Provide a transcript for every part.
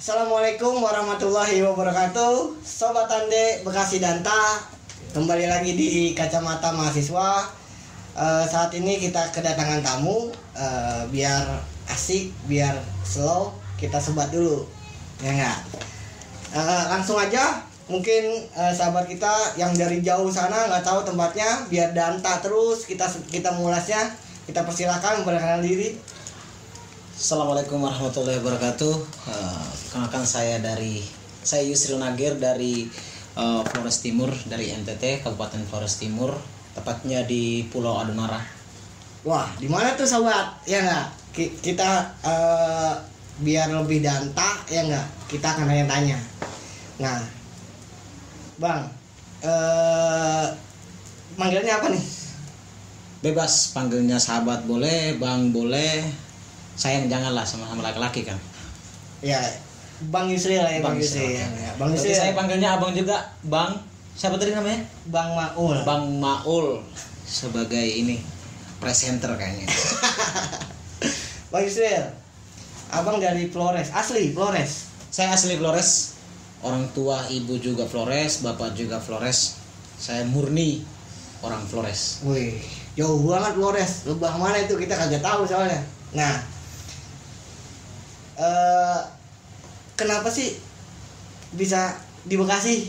Assalamualaikum warahmatullahi wabarakatuh. Sobat Ande Bekasi Danta, kembali lagi di Kacamata Mahasiswa. Saat ini kita kedatangan tamu. Biar asik, biar slow, kita sebat dulu, ya enggak? Langsung aja. Mungkin sahabat kita yang dari jauh sana nggak tahu tempatnya, biar Danta terus kita mengulasnya. Kita persilakan memperkenalkan diri. Assalamualaikum warahmatullahi wabarakatuh. Kenalkan saya Yusril Nagir dari Flores Timur, dari NTT, Kabupaten Flores Timur, tepatnya di Pulau Adunara. Wah, di mana tuh sobat? Ya nggak? Kita biar lebih danta, ya nggak? Kita akan tanya-tanya. Nah, Bang, manggilnya apa nih? Bebas, panggilnya sahabat boleh, Bang boleh. Sayang janganlah sama-sama laki-laki kan. Ya, Bang Yusril ya, Bang Yusril. Ya, Bang Yusril. Saya panggilnya abang juga, Bang. Siapa tadi namanya? Bang Maul. Bang Maul sebagai ini presenter kayaknya. Bang Yusril, abang dari Flores, asli Flores. Saya asli Flores. Orang tua ibu juga Flores, bapak juga Flores. Saya murni orang Flores. Wih, jauh banget Flores. Lubang mana itu kita kagak tahu soalnya. Nah, kenapa sih bisa di Bekasi?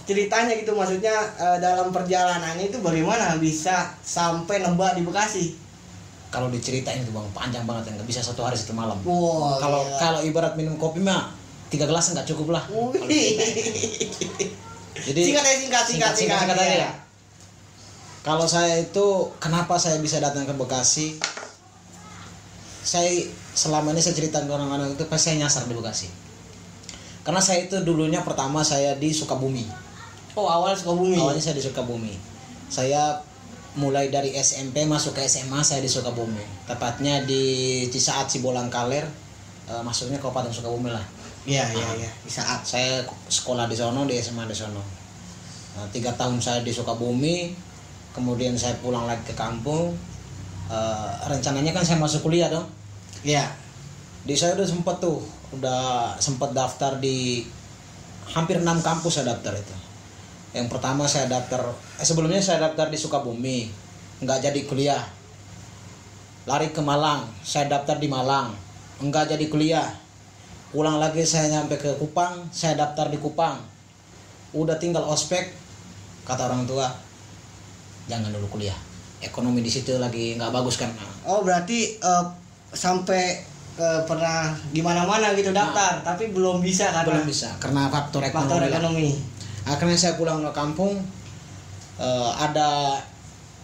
Ceritanya gitu, maksudnya dalam perjalanannya itu bagaimana bisa sampai nebak di Bekasi? Kalau diceritain itu Bang, panjang banget, nggak bisa satu hari satu malam. Wow, kalau ibarat minum kopi mah 3 gelas nggak cukup lah. Jadi singkat aja ya. Kalau saya itu kenapa saya bisa datang ke Bekasi? Saya selama ini saya cerita ke orang-orang itu pas saya nyasar di Bekasi. Karena saya itu dulunya pertama saya di Sukabumi. Oh, awal Sukabumi. Awalnya saya di Sukabumi. Saya mulai dari SMP masuk ke SMA saya di Sukabumi. Tepatnya di Cisaat Sibolang Kaler, masuknya Kabupaten Sukabumi lah. Iya. Di saat saya sekolah di sono, di SMA di sono. 3 tahun saya di Sukabumi, kemudian saya pulang lagi ke kampung. Rencananya kan saya masuk kuliah dong. Iya. Di saya udah sempat daftar di hampir 6 kampus saya daftar itu. Yang pertama saya daftar, sebelumnya saya daftar di Sukabumi, nggak jadi kuliah. Lari ke Malang, saya daftar di Malang, nggak jadi kuliah. Pulang lagi saya nyampe ke Kupang, saya daftar di Kupang. Udah tinggal ospek, kata orang tua, jangan dulu kuliah. Ekonomi di situ lagi nggak bagus kan. Oh, berarti sampai pernah gimana-mana gitu daftar, tapi belum bisa karena faktor ekonomi. Akhirnya saya pulang ke kampung. Ada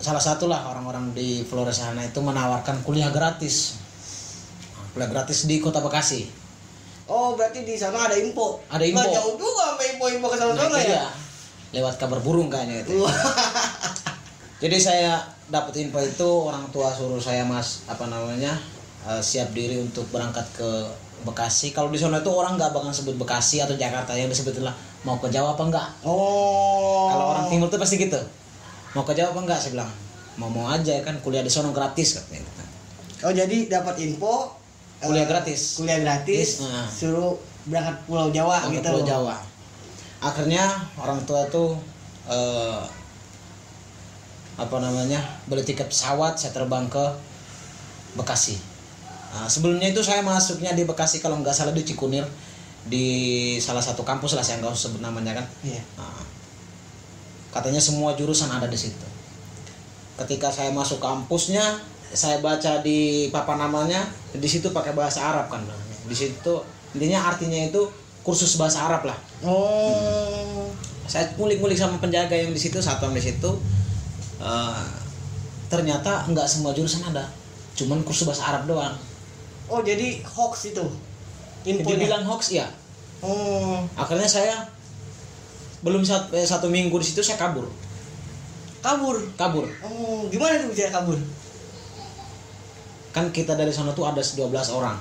salah satu lah orang-orang di Flores sana itu menawarkan kuliah gratis di Kota Bekasi. Oh, berarti di sana ada info. Ada info. Nggak jauh juga sampai info ke sana ya. Lewat kabar burung kayaknya itu. Jadi saya dapat info itu, orang tua suruh saya siap diri untuk berangkat ke Bekasi. Kalau di sana itu orang nggak bakal sebut Bekasi atau Jakarta, yang disebutlah mau ke Jawa apa enggak. Oh. Kalau orang timur tuh pasti gitu. Mau ke Jawa apa enggak, saya bilang. Mau aja kan, kuliah di sana gratis katanya. Oh, jadi dapat info kuliah gratis. Suruh berangkat Pulau Jawa gitu. Pulau Jawa. Akhirnya orang tua tuh beli tiket pesawat, saya terbang ke Bekasi. Sebelumnya itu saya masuknya di Bekasi kalau nggak salah di Cikunir, di salah satu kampus lah, saya nggak usah sebut namanya kan. Iya. Katanya semua jurusan ada di situ. Ketika saya masuk kampusnya, saya baca di papan namanya, di situ pakai bahasa Arab kan. Di situ artinya itu kursus bahasa Arab lah. Oh. Saya ngulik-ngulik sama penjaga yang di situ, satpam di situ. Ternyata nggak semua jurusan ada, cuman kursus bahasa Arab doang. Oh, jadi hoax itu infonya? Dibilang hoax ya. Akhirnya saya belum satu minggu di situ saya kabur. Oh, gimana tuh bisa kabur? Kan kita dari sana tuh ada 12 orang.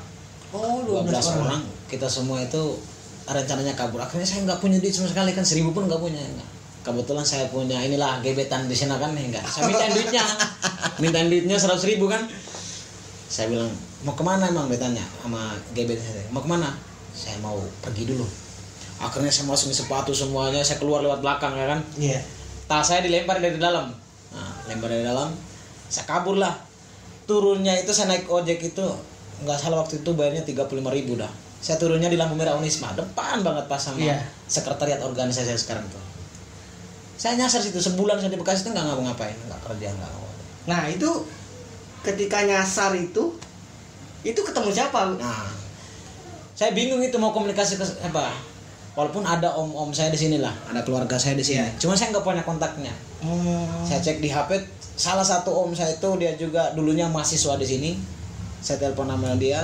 Oh, 12 orang. Kita semua itu rencananya kabur. Akhirnya saya nggak punya duit sama sekali kan, 1.000 pun nggak punya. Kebetulan saya punya inilah gebetan di sana kan, enggak. Saya mintain duitnya 100.000 kan. Saya bilang, mau kemana emang, dia tanya sama gebetan saya, mau kemana? saya mau pergi dulu. Akhirnya saya masukin sepatu semuanya, saya keluar lewat belakang ya kan. Iya. Tas saya dilempar dari dalam. Nah, lempar dari dalam, saya kabur lah. Turunnya itu saya naik ojek itu nggak salah waktu itu bayarnya 35.000 dah. Saya turunnya di lampu merah Unisma, depan banget pas sama sekretariat organisasi saya sekarang tuh. Saya nyasar situ sebulan saya di Bekasi itu nggak ngapa-ngapain, nggak kerja, nggak apa. Nah itu ketika nyasar itu ketemu siapa? Nah, saya bingung itu mau komunikasi ke apa. Walaupun ada om saya di sini lah, ada keluarga saya di sini. Cuma saya nggak punya kontaknya. Saya cek di HP, salah satu om saya itu dia juga dulunya mahasiswa di sini. Saya telepon nama dia,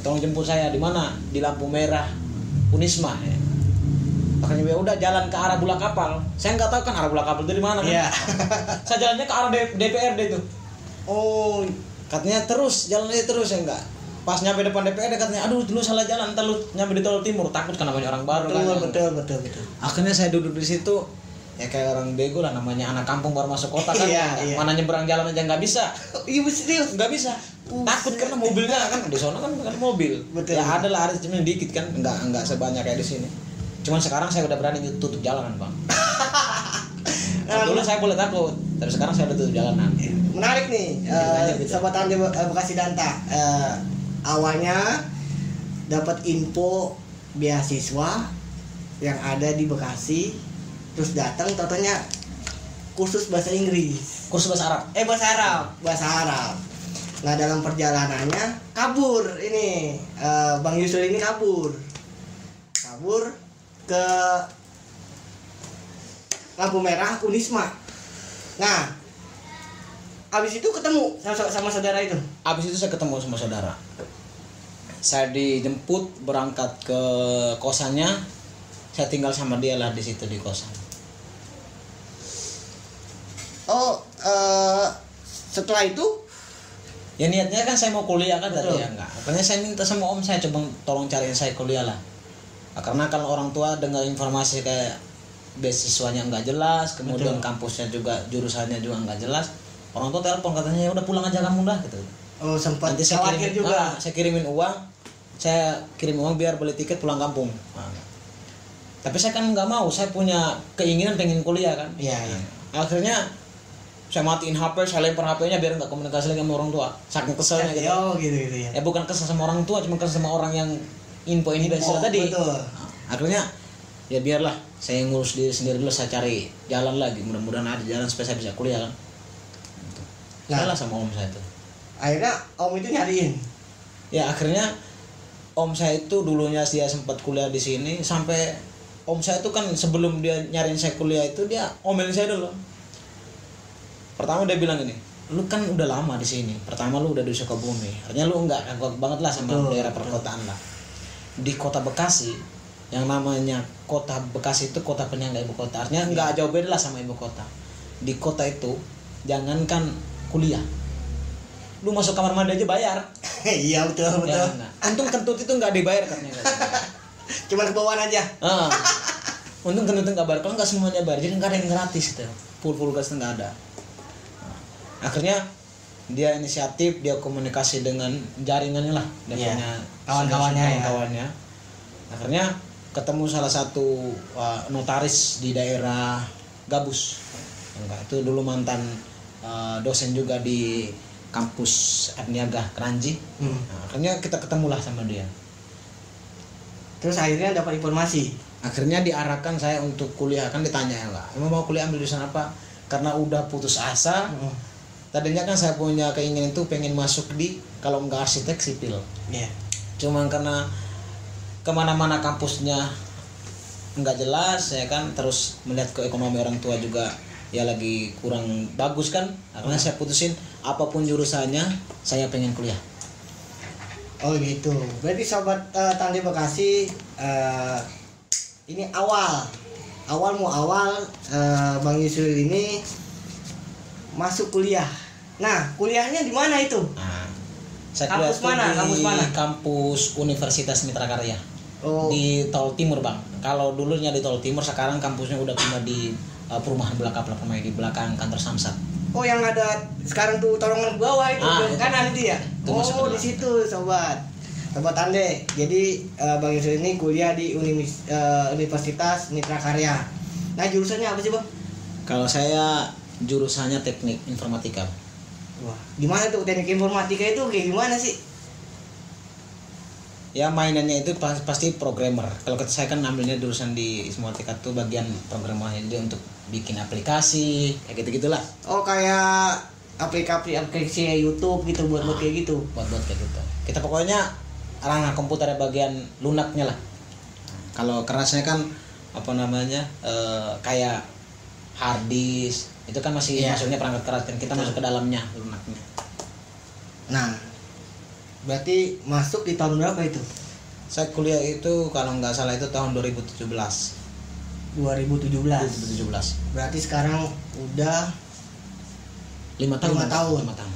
tolong jemput saya di mana? Di lampu merah Unisma. Ya. Makanya ya udah jalan ke arah Bulak Kapal. Saya nggak tahu kan arah Bulak Kapal itu di mana kan? Iya. Saya jalannya ke arah DPRD itu. Oh, katanya jalannya terus ya enggak. Pas nyampe depan DPRD katanya, aduh dulu salah jalan, ntar lu nyampe di tol timur, takut kan namanya orang baru kan. Betul. Akhirnya saya duduk di situ. Ya kayak orang bego lah, namanya anak kampung baru masuk kota kan. Iya. Mana nyebrang jalan aja nggak bisa. Iya serius. Nggak bisa. Takut karena mobilnya kan di sana kan bukan mobil. Betul. Ya ada lah, ada cuma dikit kan, nggak sebanyak kayak di sini. Cuman sekarang saya udah berani tutup jalanan bang. Dulu saya boleh takut, tapi sekarang saya udah tutup jalanan. Menarik nih, Sobat Tande Bekasi Danta. Awalnya dapat info beasiswa yang ada di Bekasi. Terus datang totonya kursus bahasa Inggris, kursus bahasa Arab. Bahasa Arab. Nah, dalam perjalanannya kabur ini Bang Yusril ini kabur ke lampu merah Unisma. Nah, habis itu ketemu sama saudara itu. Habis itu saya ketemu sama saudara. Saya dijemput berangkat ke kosannya. Saya tinggal sama dia lah di situ di kosan. Oh, setelah itu ya niatnya kan saya mau kuliah kan tadi betul. ya enggak. Makanya saya minta sama om saya coba tolong cariin saya kuliah lah. Nah, karena kalau orang tua dengar informasi kayak beasiswanya enggak jelas, kemudian betul. kampusnya juga jurusannya juga enggak jelas, orang tua telepon katanya ya udah pulang aja kamu dah gitu. Oh, sempat nanti saya khawatir juga. Saya kirimin uang, saya kirim uang biar beli tiket pulang kampung. Nah, tapi saya kan nggak mau, saya punya keinginan pengen kuliah kan. Iya. Akhirnya saya matiin HP, saya lempar HP-nya biar nggak komunikasi lagi sama orang tua. Saking keselnya gitu. Oh gitu ya. Ya bukan kesel sama orang tua, cuma kesel sama orang yang info ini beasiswa tadi. Betul. Nah, akhirnya ya biarlah saya ngurus diri sendiri dulu, saya cari jalan lagi. Mudah-mudahan ada jalan supaya saya bisa kuliah kan. Gitu. Nah, Salah sama om saya itu. Akhirnya om itu nyariin. Ya akhirnya om saya itu dulunya dia sempat kuliah di sini sampai om saya itu kan sebelum dia nyariin saya kuliah itu dia omelin saya dulu. Pertama dia bilang gini, lu kan udah lama di sini. Pertama lu udah di Sukabumi. Artinya lu enggak kagok banget lah sama daerah perkotaan lah. Di kota Bekasi yang namanya kota Bekasi itu kota penyangga ibu kota. Artinya enggak jauh beda lah sama ibu kota. Di kota itu jangankan kuliah, lu masuk kamar mandi aja bayar. Iya betul. Ya, nah. Untung kentut itu enggak dibayar katanya. Cuman kebawaan aja. Untung kentut enggak bayar, kalau enggak semuanya bayar. Jadi enggak ada yang gratis gitu. Full gas enggak ada. Akhirnya dia inisiatif, dia komunikasi dengan jaringannya lah, dia punya kawan-kawannya. Akhirnya ketemu salah satu notaris di daerah Gabus. Itu dulu mantan dosen juga di kampus Niaga Keranji. Nah, akhirnya kita ketemulah sama dia. Terus akhirnya dapat informasi. Akhirnya diarahkan saya untuk kuliah, kan ditanya enggak, emang mau kuliah ambil jurusan apa? Karena udah putus asa. Tadinya kan saya punya keinginan itu pengen masuk di kalau enggak arsitek sipil. Iya. Cuma karena kemana-mana kampusnya enggak jelas ya kan, terus melihat ke ekonomi orang tua juga ya lagi kurang bagus kan. Akhirnya saya putusin apapun jurusannya saya pengen kuliah. Oh gitu. Berarti sobat Tande Bekasi, ini awal Bang Yusril ini masuk kuliah. Nah, kuliahnya di mana itu? Nah, saya kuliah kampus mana? Kampus Universitas Mitra Karya. Oh. Di Tol Timur, Bang. Kalau dulunya di Tol Timur, sekarang kampusnya udah pindah di perumahan belakang di belakang kantor Samsat. Oh, yang ada sekarang tuh torongan ke bawah itu, kanan itu ya. Itu Oh, di situ, sobat. Sobat Ande, jadi Bang Yusril ini kuliah di Universitas Mitra Karya. Nah jurusannya apa sih Bang? Kalau saya jurusannya teknik informatika. Wah, gimana tuh teknik informatika itu kayak gimana sih? Ya mainannya itu pasti programmer. Kalau saya kan ambilnya jurusan di informatika tuh bagian programmernya, jadi untuk bikin aplikasi kayak gitu-gitulah. Oh kayak aplikasi YouTube gitu buat kayak gitu. Buat kayak gitu. Kita pokoknya ranah komputer bagian lunaknya lah. Kalau kerasnya kan apa namanya kayak hard disk itu kan masih masuknya perangkat keras kan, kita masuk ke dalamnya lunaknya. Nah, berarti masuk di tahun berapa itu? Saya kuliah itu kalau nggak salah itu tahun 2017. 2017. Berarti sekarang udah 5 tahun. 5 tahun.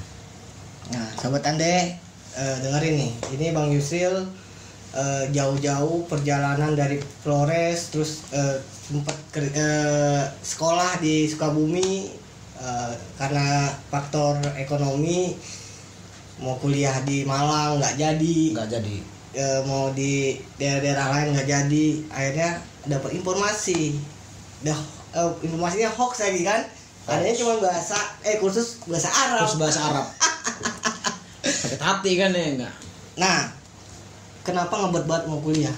Nah, Sobat Ande, dengerin nih. Ini Bang Yusril jauh-jauh perjalanan dari Flores, terus sempat sekolah di Sukabumi karena faktor ekonomi, mau kuliah di Malang nggak jadi, mau di daerah-daerah lain nggak jadi, akhirnya dapat informasi, informasinya hoax lagi kan, adanya cuma kursus bahasa Arab. Sakit hati kan ya enggak. Nah, kenapa ngebet banget mau kuliah?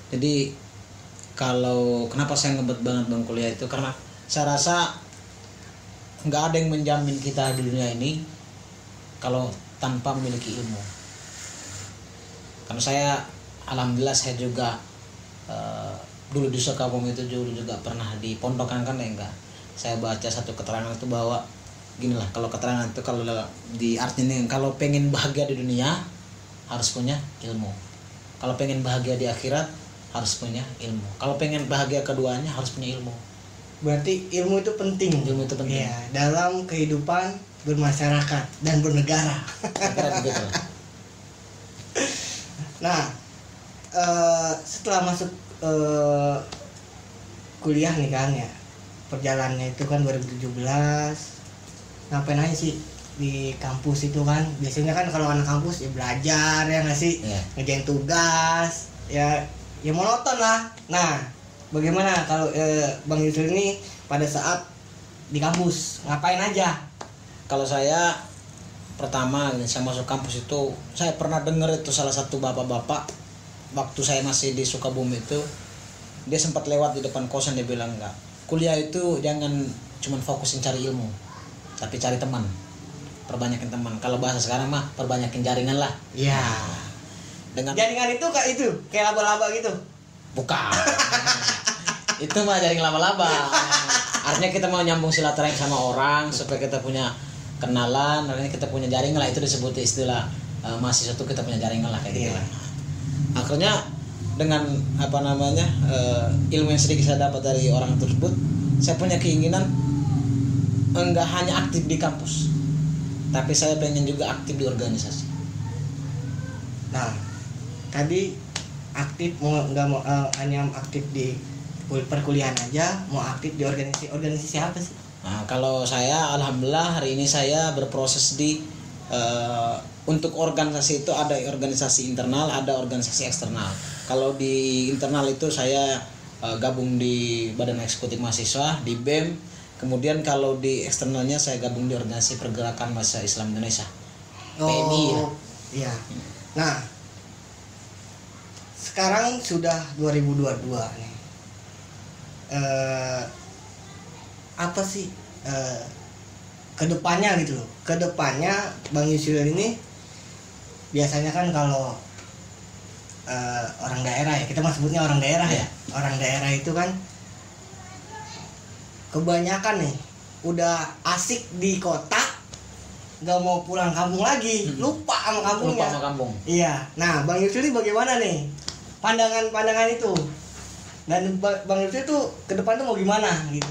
Jadi kalau kenapa saya ngebet banget bang kuliah itu karena saya rasa nggak ada yang menjamin kita di dunia ini kalau tanpa memiliki ilmu. Karena saya alhamdulillah saya juga dulu di Sukabumi itu juga pernah di pondokan kan ya enggak. Saya baca satu keterangan itu bahwa gini lah, kalau keterangan itu kalau di artinya kalau pengen bahagia di dunia harus punya ilmu. Kalau pengen bahagia di akhirat harus punya ilmu. Kalau pengen bahagia keduanya harus punya ilmu. Berarti ilmu itu penting. Ilmu itu penting. Ya, dalam kehidupan bermasyarakat dan bernegara. Betul. Nah, setelah masuk kuliah nih kan ya, perjalanannya itu kan 2017. Ngapain aja sih di kampus itu kan? Biasanya kan kalau anak kampus ya belajar ya nggak sih, ngerjain tugas, ya monoton lah. Nah, bagaimana kalau Bang Yusril ini pada saat di kampus ngapain aja? Kalau saya pertama saya masuk kampus itu saya pernah dengar itu salah satu bapak-bapak waktu saya masih di Sukabumi itu, dia sempat lewat di depan kosan, dia bilang enggak, kuliah itu jangan cuma fokusin cari ilmu, tapi cari teman, perbanyakin teman. Kalau bahasa sekarang mah perbanyakin jaringan lah. Iya. Dengan jaringan itu kayak laba-laba gitu. Bukan. Itu mah jaring laba-laba. Artinya kita mau nyambung silaturahim sama orang supaya kita punya kenalan, artinya kita punya jaringan lah, itu disebut istilah mahasiswa itu kita punya jaringan lah kayak gitu lah. Akhirnya dengan apa namanya ilmu yang sedikit saya dapat dari orang tersebut, saya punya keinginan enggak hanya aktif di kampus, tapi saya pengen juga aktif di organisasi. Nah, tadi aktif hanya aktif di perkuliahan aja, mau aktif di organisasi apa sih? Nah, kalau saya alhamdulillah hari ini saya berproses di untuk organisasi itu ada organisasi internal, ada organisasi eksternal. Kalau di internal itu saya gabung di Badan Eksekutif Mahasiswa di BEM. Kemudian kalau di eksternalnya saya gabung di Organisasi Pergerakan Mahasiswa Islam Indonesia. PMI ya. Iya. Nah, sekarang sudah 2022 nih. Apa sih kedepannya gitu loh? Kedepannya Bang Yusril ini biasanya kan kalau orang daerah ya, kita mah sebutnya orang daerah ya. Orang daerah itu kan kebanyakan nih udah asik di kota, gak mau pulang kampung lagi, lupa sama kampungnya. Lupa sama kampung. Iya. Nah, Bang Yusril bagaimana nih pandangan itu? Dan Bang Yusril tuh ke depan tuh mau gimana gitu?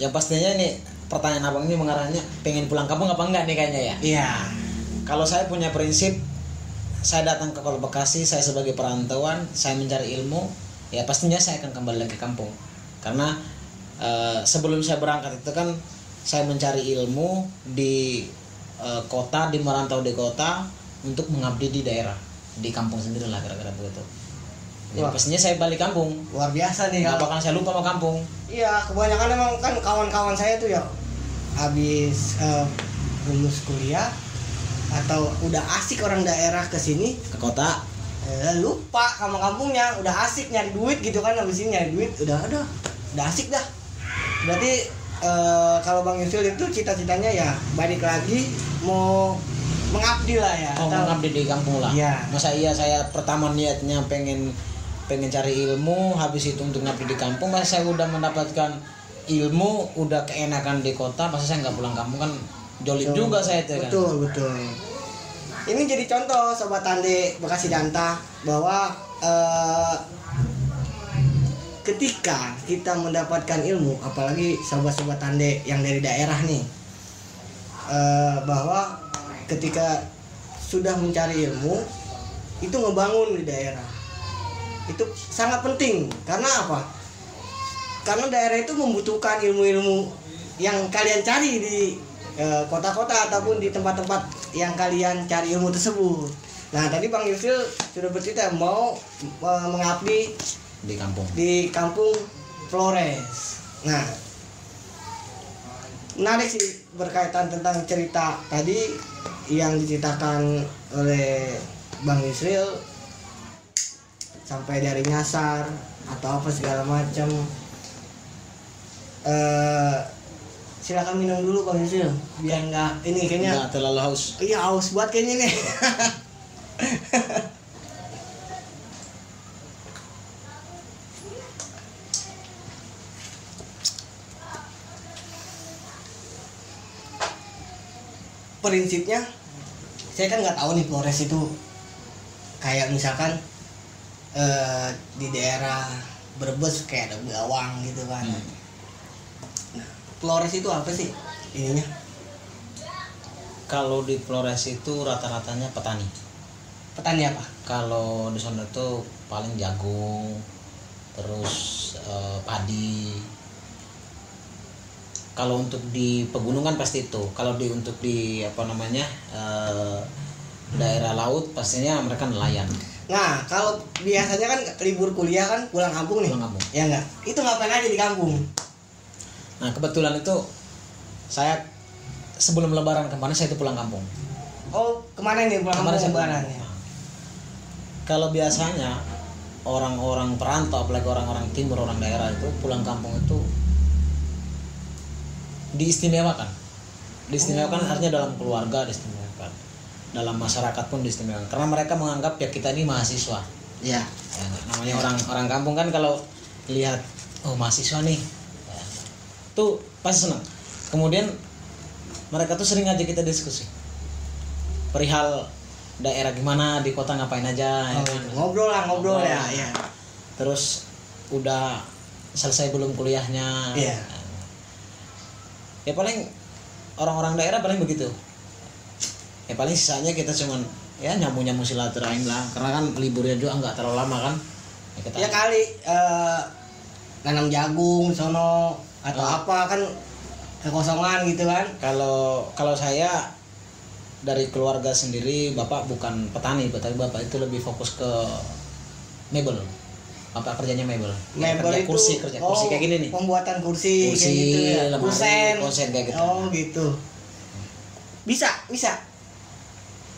Ya pastinya nih pertanyaan abang ini mengarahnya pengen pulang kampung apa enggak nih kayaknya ya. Iya. Kalau saya punya prinsip, saya datang ke Kota Bekasi, saya sebagai perantauan, saya mencari ilmu, ya pastinya saya akan kembali lagi ke kampung. Karena sebelum saya berangkat itu kan saya mencari ilmu di kota, di merantau di kota, untuk mengabdi di daerah, di kampung sendiri lah kira-kira begitu. Jadi Wah. pastinya saya balik kampung. Luar biasa nih Nggak kalau. bakal saya lupa sama kampung. Iya, kebanyakan emang kan kawan-kawan saya tuh ya habis lulus kuliah atau udah asik orang daerah ke sini, Ke kota. lupa sama kampungnya, udah asik nyari duit gitu kan, habis ini nyari duit udah asik dah. Berarti kalau Bang Yusil itu cita-citanya ya balik lagi mau mengabdi lah ya. Oh, mengabdi di kampung lah. Iya. Masa iya saya pertama niatnya pengen cari ilmu, habis itu untuk ngabdi di kampung, masa saya udah mendapatkan ilmu, udah keenakan di kota, masa saya nggak pulang kampung kan jolim juga saya itu kan. Betul. Ini jadi contoh Sobat Tande Bekasi Danta bahwa ketika kita mendapatkan ilmu, apalagi sobat-sobat Tande yang dari daerah nih, bahwa ketika sudah mencari ilmu itu ngebangun di daerah itu sangat penting. Karena apa? Karena daerah itu membutuhkan ilmu-ilmu yang kalian cari di kota-kota ataupun di tempat-tempat yang kalian cari ilmu tersebut. Nah, tadi Bang Yusil sudah bercerita mau mengabdi di kampung Flores. Nah, menarik sih berkaitan tentang cerita tadi yang diceritakan oleh Bang Yusil, sampai dari nyasar atau apa segala macam. Silakan minum dulu Bang Yusil biar nggak ini kayaknya Nggak terlalu haus. iya haus buat kayaknya nih. Prinsipnya saya kan nggak tahu nih Flores itu kayak misalkan di daerah Brebes kayak ada bawang gitu kan. Nah, Flores itu apa sih ininya? Kalau di Flores itu rata-ratanya petani. Petani apa? Kalau di sana tuh paling jagung, terus padi. Kalau untuk di pegunungan pasti itu. Kalau untuk di daerah laut pastinya mereka nelayan. Nah, kalau biasanya kan libur kuliah kan pulang kampung nih. Pulang kampung. Ya enggak? Itu ngapain aja di kampung? Nah, kebetulan itu saya sebelum lebaran kemarin saya itu pulang kampung. Oh, kemana nih pulang Kemarin saya kampung pulang lebaran ya? kampung. Kalau biasanya orang-orang perantau, apalagi orang-orang timur, orang daerah itu pulang kampung itu diistimewakan. Diistimewakan artinya dalam keluarga diistimewakan, dalam masyarakat pun diistimewakan, karena mereka menganggap ya kita ini mahasiswa. Iya. Ya, namanya orang kampung kan kalau lihat oh mahasiswa nih, ya, tuh pasti senang. Kemudian mereka tuh sering aja kita diskusi perihal daerah gimana, di kota ngapain aja. Oh, ya kan? ngobrol ya. Iya. Terus udah selesai belum kuliahnya. Iya. Ya paling orang-orang daerah paling begitu. Ya paling sisanya kita cuman ya nyambung silaturahim lah, karena kan liburnya juga nggak terlalu lama kan. Ya kali nanam jagung sono atau apa kan kekosongan gitu kan. Kalau saya dari keluarga sendiri, bapak bukan petani, tapi bapak itu lebih fokus ke mebel. Bapak kerjanya mebel. Mebel kerja itu kursi kayak gini nih. Pembuatan kursi kayak gitu ya. lemari, konsen kayak gitu. Oh gitu. Bisa.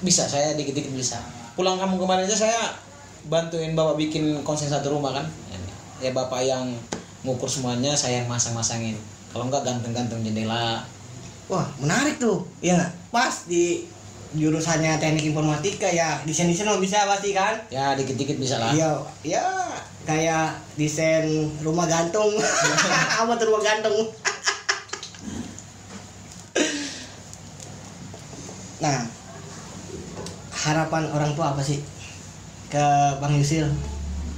Bisa, saya dikit-dikit bisa. Pulang kampung kemarin aja saya bantuin bapak bikin konsen satu rumah kan. Ya bapak yang ngukur semuanya, saya yang masang-masangin. Kalau enggak gantung-gantung jendela. Wah, menarik tuh. Iya nggak? Pas di jurusannya teknik informatika ya, desain-desain lo bisa pasti kan? Ya dikit-dikit bisa lah. Iya, ya kayak desain rumah gantung. Apa tuh rumah gantung? Nah, harapan orang tua apa sih ke Bang Yusil?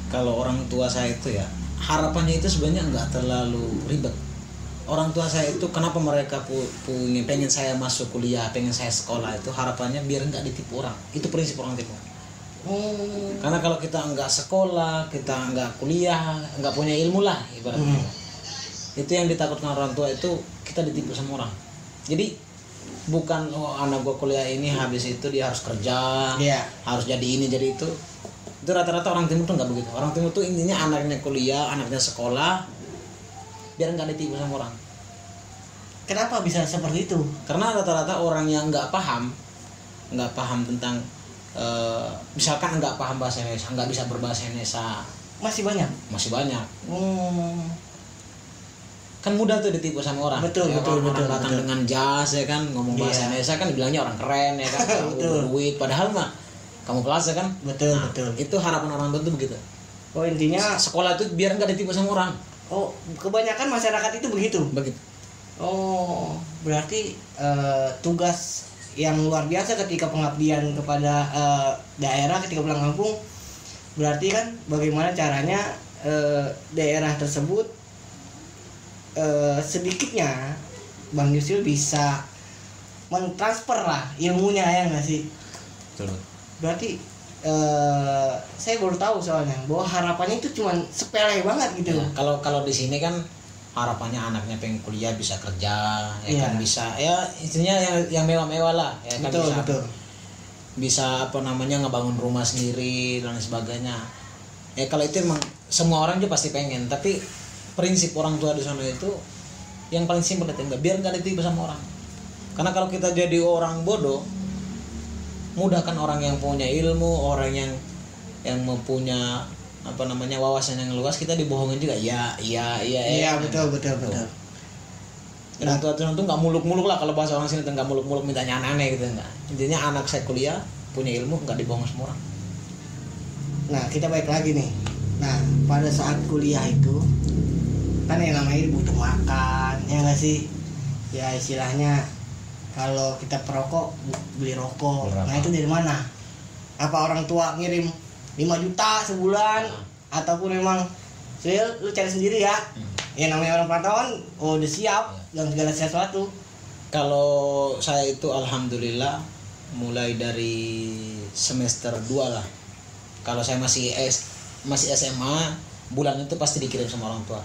Kalau orang tua saya itu ya, harapannya itu sebenarnya nggak terlalu ribet. Orang tua saya itu kenapa mereka pengen saya masuk kuliah, pengen saya sekolah, itu harapannya biar nggak ditipu orang. Itu prinsip orang tipu. Karena kalau kita nggak sekolah, kita nggak kuliah, nggak punya ilmu lah ibaratnya. Itu yang ditakutkan orang tua itu, kita ditipu sama orang. Jadi bukan anak gue kuliah ini habis itu dia harus kerja, harus jadi ini jadi itu rata-rata orang timur tuh nggak begitu. Orang timur tuh intinya anaknya kuliah, anaknya sekolah, biar nggak ditipu sama orang. Kenapa bisa seperti itu? Karena rata-rata orang yang nggak paham tentang misalkan nggak paham bahasa Indonesia, nggak bisa berbahasa Indonesia, masih banyak. Kan mudah tuh ditipu sama orang. Betul. Datang dengan jas ya kan, ngomong bahasa Indonesia kan dibilangnya orang keren ya kan, duit, padahal mah kamu kelas ya kan. Betul. Itu harapan orang tua tuh begitu. Oh, intinya sekolah itu biar nggak ditipu sama orang. Oh, kebanyakan masyarakat itu begitu. Oh, berarti tugas yang luar biasa ketika pengabdian kepada daerah ketika pulang kampung. Berarti kan bagaimana caranya daerah tersebut sedikitnya Bang Yusril bisa mentransfer lah ilmunya, ya nggak sih? Betul. Berarti saya baru tahu soalnya bahwa harapannya itu cuma sepele banget gitu. Ya, kalau di sini kan harapannya anaknya pengen kuliah bisa kerja, kan bisa ya istilahnya yang mewah-mewah lah, ya kan. Betul. Bisa apa namanya ngebangun rumah sendiri dan sebagainya. Ya kalau itu emang semua orang juga pasti pengen, tapi prinsip orang tua di sana itu yang paling simpel itu biar nggak ditipu sama orang. Karena kalau kita jadi orang bodoh, mudahkan orang yang punya ilmu, orang yang mempunyai apa namanya wawasan yang luas, kita dibohongin juga. Iya, betul. Dan tua tuh nggak muluk-muluk lah, kalau bahasa orang sini tuh nggak muluk-muluk mintanya aneh-aneh gitu, enggak. Intinya anak saya kuliah punya ilmu, nggak dibohong sama orang. Nah, kita balik lagi nih. Nah, pada saat kuliah itu kan yang namanya butuh makan, ya nggak sih? Ya istilahnya kalau kita perokok beli rokok. Nah, itu dari mana? Apa orang tua ngirim 5 juta sebulan ataupun memang lu cari sendiri ya? Ya namanya orang perantauan udah siap dengan segala sesuatu. Kalau saya itu alhamdulillah mulai dari semester 2 lah. Kalau saya masih SMA, bulan itu pasti dikirim sama orang tua.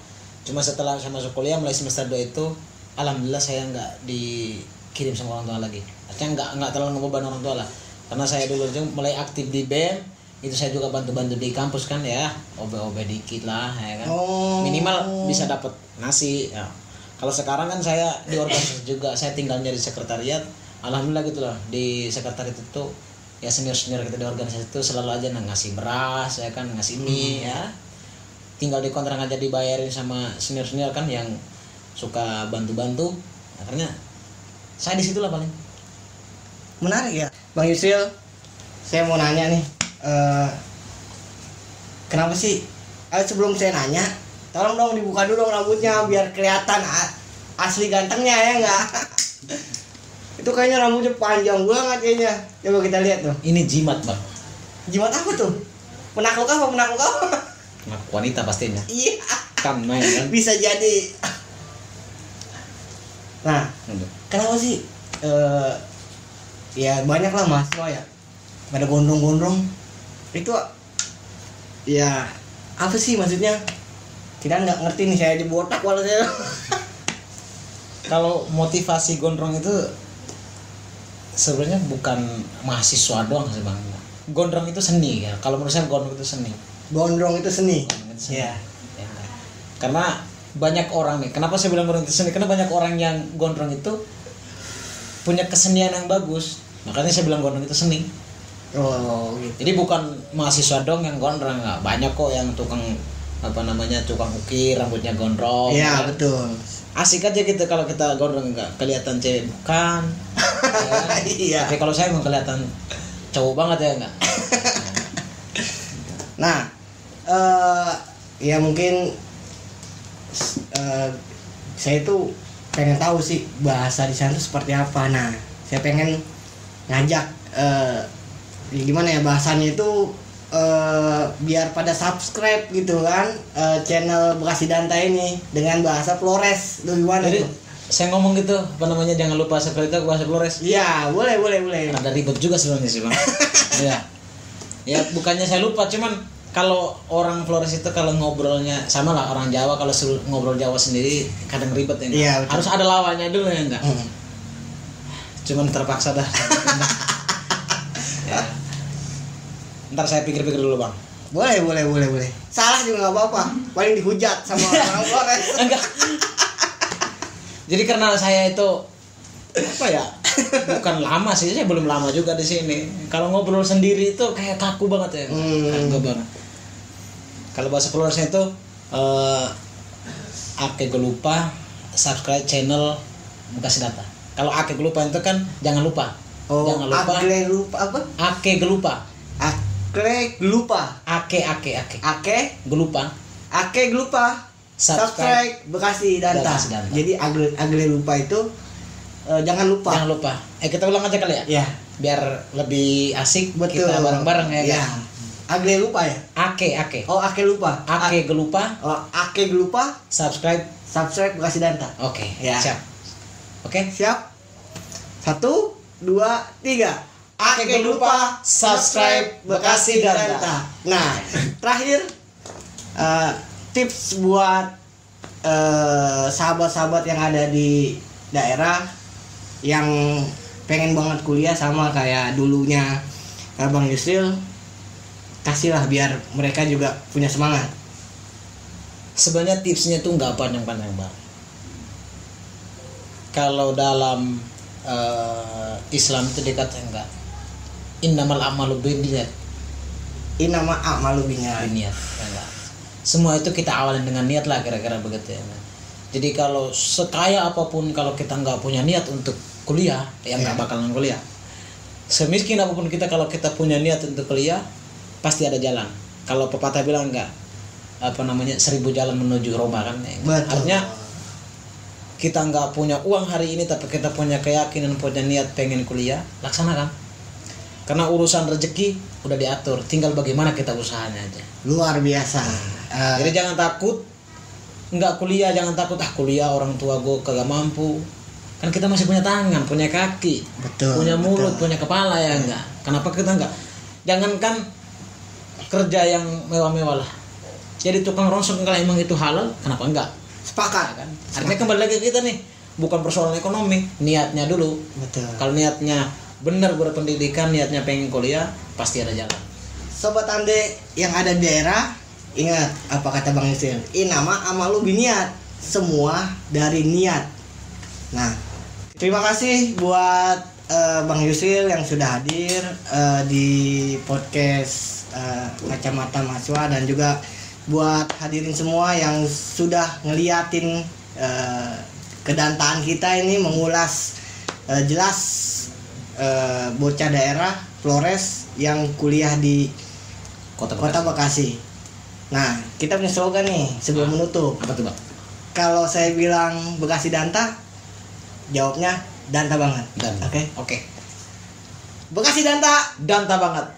Cuma setelah saya masuk kuliah mulai semester 2 itu alhamdulillah saya nggak dikirim sama orang tua lagi. Artinya nggak terlalu ngebeban orang tua lah. Karena saya dulu mulai aktif di BEM, itu saya juga bantu-bantu di kampus kan ya, obe-obe dikit lah ya kan. Minimal bisa dapat nasi ya. Kalau sekarang kan saya di organisasi juga, saya tinggalnya di sekretariat. Alhamdulillah gitu loh, di sekretariat itu ya senior-senior kita di organisasi itu selalu aja ngasih beras ya kan, ngasih mie ya. Tinggal di kontrak aja dibayarin sama senior-senior kan yang suka bantu-bantu. Akhirnya saya di situ lah paling. Menarik ya, Bang Yusril. Saya mau nanya nih, kenapa sih? Sebelum saya nanya, tolong dong dibuka dulu dong rambutnya biar kelihatan asli gantengnya ya nggak? Itu kayaknya rambutnya panjang banget kayaknya. Coba kita lihat tuh. Ini jimat bang. Jimat apa tuh? Penakluk apa? Wanita pastinya. Iya. Kan main kan. Bisa jadi. Nah, kenapa sih? Ya banyak lah mahasiswa ya pada gondrong-gondrong itu ya apa sih maksudnya? Kita nggak ngerti nih, saya aja botak walau saya. Kalau motivasi gondrong itu sebenarnya bukan mahasiswa doang sih bang. Gondrong itu seni ya. Kalau menurut saya gondrong itu seni. Ya. Karena banyak orang nih. Kenapa saya bilang gondrong itu seni? Karena banyak orang yang gondrong itu punya kesenian yang bagus. Makanya saya bilang gondrong itu seni. Oh, gitu. Jadi bukan mahasiswa dong yang gondrong, nggak. Banyak kok yang tukang tukang ukir rambutnya gondrong. Iya, kan? Betul. Asik aja gitu kalau kita gondrong, nggak kelihatan cewek bukan. Ya. Iya. Tapi kalau saya mau kelihatan cowok banget ya nggak. Nah, ya mungkin saya tuh pengen tahu sih bahasa di sana tuh seperti apa. Nah, saya pengen ngajak gimana ya bahasanya itu biar pada subscribe gitu kan channel Bekasi Danta ini dengan bahasa Flores. Lu gimana? Jadi tuh? saya ngomong gitu jangan lupa subscribe itu bahasa Flores. Iya, boleh. Ada ribet juga sebenarnya sih bang. Iya. Ya bukannya saya lupa, cuman kalau orang Flores itu kalau ngobrolnya sama lah orang Jawa, kalau ngobrol Jawa sendiri kadang ribet ya. Iya, harus ada lawannya dulu ya enggak. Cuman terpaksa dah. Ya. Ntar saya pikir-pikir dulu bang. Boleh. Salah juga nggak apa-apa. Paling dihujat sama orang Flores. Enggak. Jadi karena saya itu apa ya? Bukan lama sih, saya belum lama juga di sini. Kalau ngobrol sendiri itu kayak kaku banget ya. Kaku banget. Kalau bahasa Floresnya itu ake gelupa subscribe channel Bekasi Danta. Kalau ake gelupa itu kan jangan lupa. Jangan lupa. Ake lupa apa? Ake gelupa. Ake gelupa. Ake gelupa. Ake gelupa. Subscribe Bekasi Danta. Jadi agle lupa itu jangan lupa. Jangan lupa. Kita ulang aja kali ya. Ya. Biar lebih asik. Betul. Kita bareng-bareng ya. Ya. Kan? Agle lupa ya. Ake. Oh ake lupa. Ake gelupa. Oh ake gelupa. Subscribe Bekasi Danta. Oke. Ya. Siap. Oke. Siap. 1, 2, 3. Ake lupa subscribe Bekasi Danta. Nah, terakhir tips buat sahabat-sahabat yang ada di daerah yang pengen banget kuliah sama kayak dulunya Bang Yusril, kasihlah biar mereka juga punya semangat. Sebenarnya tipsnya tuh nggak panjang-panjang bang. Kalau dalam Islam itu dikatakan enggak. Innamal a'malu binniyat. Innama a'malu binniyat. Enggak. Semua itu kita awalin dengan niat lah kira-kira begitu ya. Jadi kalau sekaya apapun kalau kita nggak punya niat untuk kuliah, ya nggak bakalan kuliah. Semiskin apapun kita kalau kita punya niat untuk kuliah, pasti ada jalan. Kalau pepatah bilang enggak, 1000 jalan menuju Roma kan. Betul. Artinya kita nggak punya uang hari ini tapi kita punya keyakinan, punya niat pengen kuliah, laksanakan. Karena urusan rezeki udah diatur, tinggal bagaimana kita usahanya aja. Luar biasa. Jadi jangan takut nggak kuliah, jangan takut kuliah orang tua gue kagak mampu. Kan kita masih punya tangan, punya kaki, punya mulut, punya kepala ya enggak. Kenapa kita enggak? Jangankan kerja yang mewah-mewah lah. Jadi tukang ronsen kalau emang itu halal, kenapa enggak? Sepakat kan? Artinya kembali lagi ke kita nih, bukan persoalan ekonomi, niatnya dulu. Betul. Kalau niatnya benar berpendidikan, niatnya pengen kuliah, pasti ada jalan. Sobat Ande yang ada di daerah, ingat apa kata Bang Yusril? Innama amalu binniyat. Semua dari niat. Nah, terima kasih buat Bang Yusril yang sudah hadir di podcast Kacamata Mahasiswa, dan juga buat hadirin semua yang sudah ngeliatin kedantaan kita ini, mengulas jelas bocah daerah Flores yang kuliah di Kota Bekasi. Nah, kita punya slogan nih sebelum menutup. Apa tuh bang? Kalau saya bilang Bekasi Danta, jawabnya Danta banget. Oke. Bekasi Danta Danta banget.